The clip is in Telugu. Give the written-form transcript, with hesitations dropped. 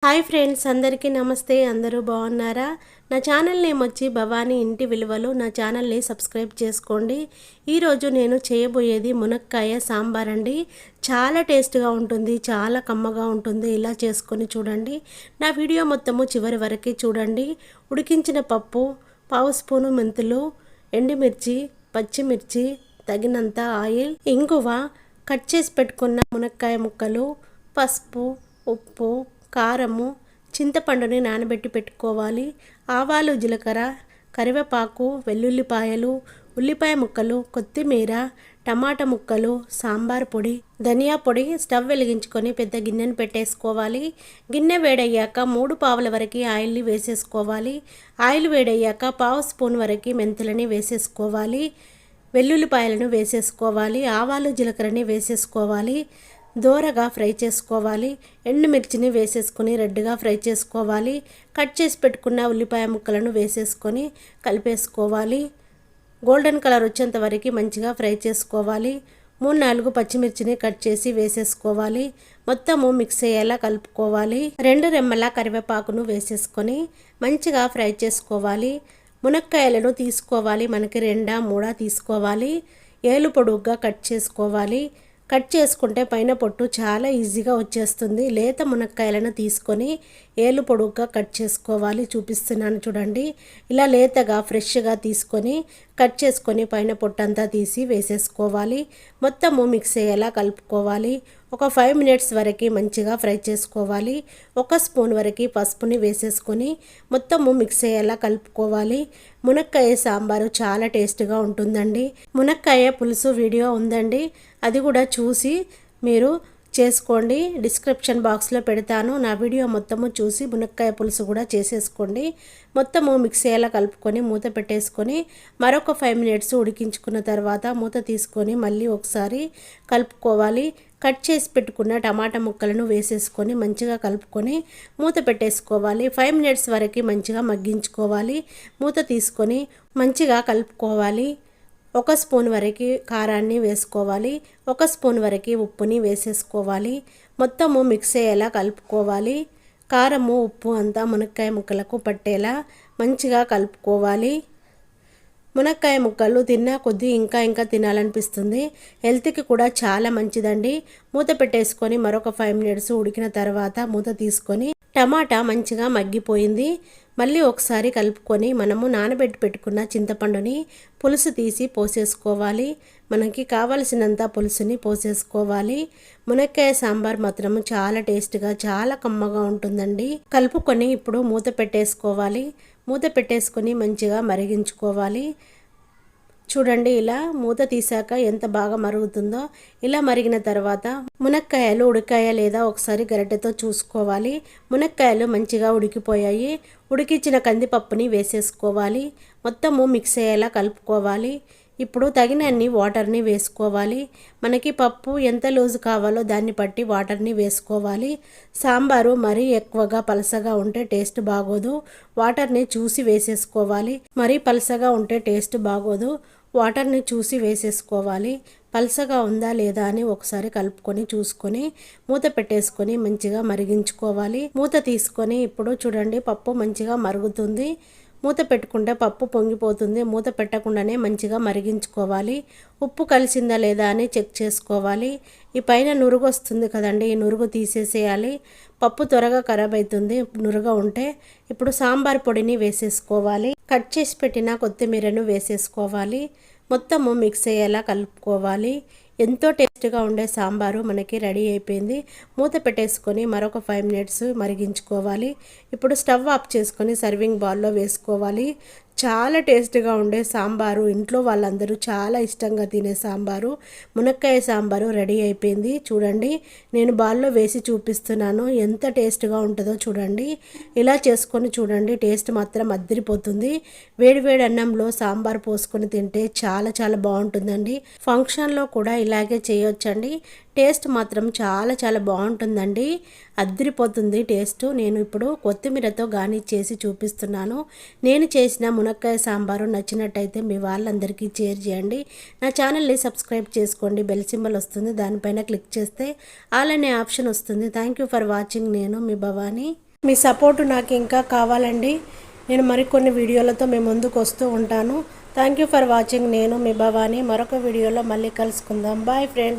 హాయ్ ఫ్రెండ్స్, అందరికీ నమస్తే. అందరూ బాగున్నారా? నా ఛానల్ నేమ్ వచ్చి భవానీ ఇంటి విలువలు. నా ఛానల్ని సబ్స్క్రైబ్ చేసుకోండి. ఈరోజు నేను చేయబోయేది మునక్కాయ సాంబార్ అండి. చాలా టేస్ట్గా ఉంటుంది, చాలా కమ్మగా ఉంటుంది. ఇలా చేసుకొని చూడండి. నా వీడియో మొత్తము చివరి వరకు చూడండి. ఉడికించిన పప్పు, పావు స్పూను మెంతులు, ఎండుమిర్చి, పచ్చిమిర్చి, తగినంత ఆయిల్, ఇంగువ, కట్ చేసి పెట్టుకున్న మునక్కాయ ముక్కలు, పసుపు, ఉప్పు, కారము, చింతపండుని నానబెట్టి పెట్టుకోవాలి. ఆవాలు, జీలకర్ర, కరివేపాకు, వెల్లుల్లిపాయలు, ఉల్లిపాయ ముక్కలు, కొత్తిమీర, టమాటా ముక్కలు, సాంబార్ పొడి, ధనియా పొడి. స్టవ్ వెలిగించుకొని పెద్ద గిన్నెను పెట్టేసుకోవాలి. గిన్నె వేడయ్యాక 3 పావుల వరకు ఆయిల్ని వేసేసుకోవాలి. ఆయిల్ వేడయ్యాక పావు స్పూన్ వరకు మెంతులని వేసేసుకోవాలి. వెల్లుల్లిపాయలను వేసేసుకోవాలి. ఆవాలు, జీలకర్రని వేసేసుకోవాలి. దోరగా ఫ్రై చేసుకోవాలి. ఎండుమిర్చిని వేసేసుకొని రెడ్గా ఫ్రై చేసుకోవాలి. కట్ చేసి పెట్టుకున్న ఉల్లిపాయ ముక్కలను వేసేసుకొని కలిపేసుకోవాలి. గోల్డెన్ కలర్ వచ్చేంత వరకు మంచిగా ఫ్రై చేసుకోవాలి. 3-4 పచ్చిమిర్చిని కట్ చేసి వేసేసుకోవాలి. మొత్తము మిక్స్ అయ్యేలా కలుపుకోవాలి. 2 రెమ్మల కరివేపాకును వేసేసుకొని మంచిగా ఫ్రై చేసుకోవాలి. మునక్కాయలను తీసుకోవాలి. మనకి 2-3 తీసుకోవాలి. ఏలు పొడుగ్గా కట్ చేసుకోవాలి. కట్ చేసుకుంటే పైన పొట్టు చాలా ఈజీగా వచ్చేస్తుంది. లేత మునక్కాయలను తీసుకొని ఏలు పొడుగ్గా కట్ చేసుకోవాలి. చూపిస్తున్నాను చూడండి. ఇలా లేతగా ఫ్రెష్గా తీసుకొని కట్ చేసుకొని పైన పొట్టు అంతా తీసి వేసేసుకోవాలి. మొత్తము మిక్స్ అయ్యేలా కలుపుకోవాలి. ఒక 5 మినిట్స్ వరకు మంచిగా ఫ్రై చేసుకోవాలి. 1 స్పూన్ వరకు పసుపుని వేసేసుకొని మొత్తము మిక్స్ అయ్యేలా కలుపుకోవాలి. మునక్కాయ సాంబారు చాలా టేస్ట్గా ఉంటుందండి. మునక్కాయ పులుసు వీడియో ఉందండి, అది కూడా చూసి మీరు చేసుకోండి. డిస్క్రిప్షన్ బాక్స్లో పెడతాను. నా వీడియో మొత్తము చూసి మునక్కాయ పులుసు కూడా చేసేసుకోండి. మొత్తము మిక్స్ అయ్యేలా కలుపుకొని మూత పెట్టేసుకొని మరొక 5 మినిట్స్ ఉడికించుకున్న తర్వాత మూత తీసుకొని మళ్ళీ ఒకసారి కలుపుకోవాలి. కట్ చేసి పెట్టుకున్న టమాటా ముక్కలను వేసేసుకొని మంచిగా కలుపుకొని మూత పెట్టేసుకోవాలి. 5 మినిట్స్ వరకు మంచిగా మగ్గించుకోవాలి. మూత తీసుకొని మంచిగా కలుపుకోవాలి. 1 స్పూన్ వరకు కారాన్ని వేసుకోవాలి. 1 స్పూన్ వరకు ఉప్పుని వేసేసుకోవాలి. మొత్తము మిక్స్ అయ్యేలా కలుపుకోవాలి. కారము, ఉప్పు అంతా మునక్కాయ ముక్కలకు పట్టేలా మంచిగా కలుపుకోవాలి. మునక్కాయ ముక్కలు తిన్నా కొద్దీ ఇంకా తినాలనిపిస్తుంది. హెల్త్కి కూడా చాలా మంచిదండి. మూత పెట్టేసుకొని మరొక 5 మినిట్స్ ఉడికిన తర్వాత మూత తీసుకొని టమాటా మంచిగా మగ్గిపోయింది. మళ్ళీ ఒకసారి కలుపుకొని మనము నానబెట్టి పెట్టుకున్న చింతపండుని పులుసు తీసి పోసేసుకోవాలి. మనకి కావలసినంత పులుసుని పోసేసుకోవాలి. మునక్కాయ సాంబార్ మాత్రం చాలా టేస్ట్గా, చాలా కమ్మగా ఉంటుందండి. కలుపుకొని ఇప్పుడు మూత పెట్టేసుకోవాలి. మూత పెట్టేసుకొని మంచిగా మరిగించుకోవాలి. చూడండి, ఇలా మూత తీసాక ఎంత బాగా మరుగుతుందో. ఇలా మరిగిన తర్వాత మునక్కాయలు ఉడికాయా లేదా ఒకసారి గరిటెతో చూసుకోవాలి. మునక్కాయలు మంచిగా ఉడికిపోయాయి. ఉడికించిన కందిపప్పుని వేసేసుకోవాలి. మొత్తము మిక్స్ అయ్యేలా కలుపుకోవాలి. ఇప్పుడు తగినన్ని వాటర్ని వేసుకోవాలి. మనకి పప్పు ఎంత లూజు కావాలో దాన్ని బట్టి వాటర్ని వేసుకోవాలి. సాంబారు మరీ ఎక్కువగా పలసగా ఉంటే టేస్ట్ బాగోదు. వాటర్ని చూసి వేసేసుకోవాలి. మరీ పలసగా ఉంటే టేస్ట్ బాగోదు. వాటర్ని చూసి వేసేసుకోవాలి. పలసగా ఉందా లేదా అని ఒకసారి కలుపుకొని చూసుకొని మూత పెట్టేసుకొని మంచిగా మరిగించుకోవాలి. మూత తీసుకొని ఇప్పుడు చూడండి, పప్పు మంచిగా మరుగుతుంది. మూత పెట్టుకుంటే పప్పు పొంగిపోతుంది. మూత పెట్టకుండానే మంచిగా మరిగించుకోవాలి. ఉప్పు కలిసిందా లేదా అని చెక్ చేసుకోవాలి. ఈ పైన నురుగు వస్తుంది కదండి, ఈ నురుగు తీసేసేయాలి. పప్పు త్వరగా ఖరాబ్ అవుతుంది నురుగా ఉంటే. ఇప్పుడు సాంబార్ పొడిని వేసేసుకోవాలి. కట్ చేసి పెట్టిన కొత్తిమీరను వేసేసుకోవాలి. మొత్తము మిక్స్ అయ్యేలా కలుపుకోవాలి. ఎంతో టేస్ట్గా ఉండే సాంబారు మనకి రెడీ అయిపోయింది. మూత పెట్టేసుకొని మరొక 5 మినిట్స్ మరిగించుకోవాలి. ఇప్పుడు స్టవ్ ఆఫ్ చేసుకొని సర్వింగ్ బౌల్లో వేసుకోవాలి. చాలా టేస్ట్గా ఉండే సాంబారు, ఇంట్లో వాళ్ళందరూ చాలా ఇష్టంగా తినే సాంబారు, మునక్కాయ సాంబారు రెడీ అయిపోయింది. చూడండి, నేను బౌల్లో వేసి చూపిస్తున్నాను. ఎంత టేస్ట్గా ఉంటుందో చూడండి. ఇలా చేసుకొని చూడండి, టేస్ట్ మాత్రం అద్దరిపోతుంది. వేడివేడి అన్నంలో సాంబార్ పోసుకొని తింటే చాలా బాగుంటుందండి. ఫంక్షన్లో కూడా ఇలాగే చేయొచ్చండి. టేస్ట్ మాత్రం చాలా బాగుంటుందండి. అద్దరిపోతుంది టేస్ట్. నేను ఇప్పుడు కొత్తిమీరతో గార్నిష్ చేసి చూపిస్తున్నాను. నేను చేసిన మునక్కాయ సాంబారు నచ్చినట్టయితే మీ వాళ్ళందరికీ షేర్ చేయండి. నా ఛానల్ని సబ్స్క్రైబ్ చేసుకోండి. బెల్ సింబల్ వస్తుంది, దానిపైన క్లిక్ చేస్తే ఆల్ అనే ఆప్షన్ వస్తుంది. Thank you for watching. నేను మీ భవానీ. మీ సపోర్టు నాకు ఇంకా కావాలండి. నేను మరికొన్ని వీడియోలతో మీ ముందుకు వస్తూ ఉంటాను. Thank you for watching. నేను మీ భవాని. మరొక వీడియోలో మళ్ళీ కలుసుకుందాం. Bye friends.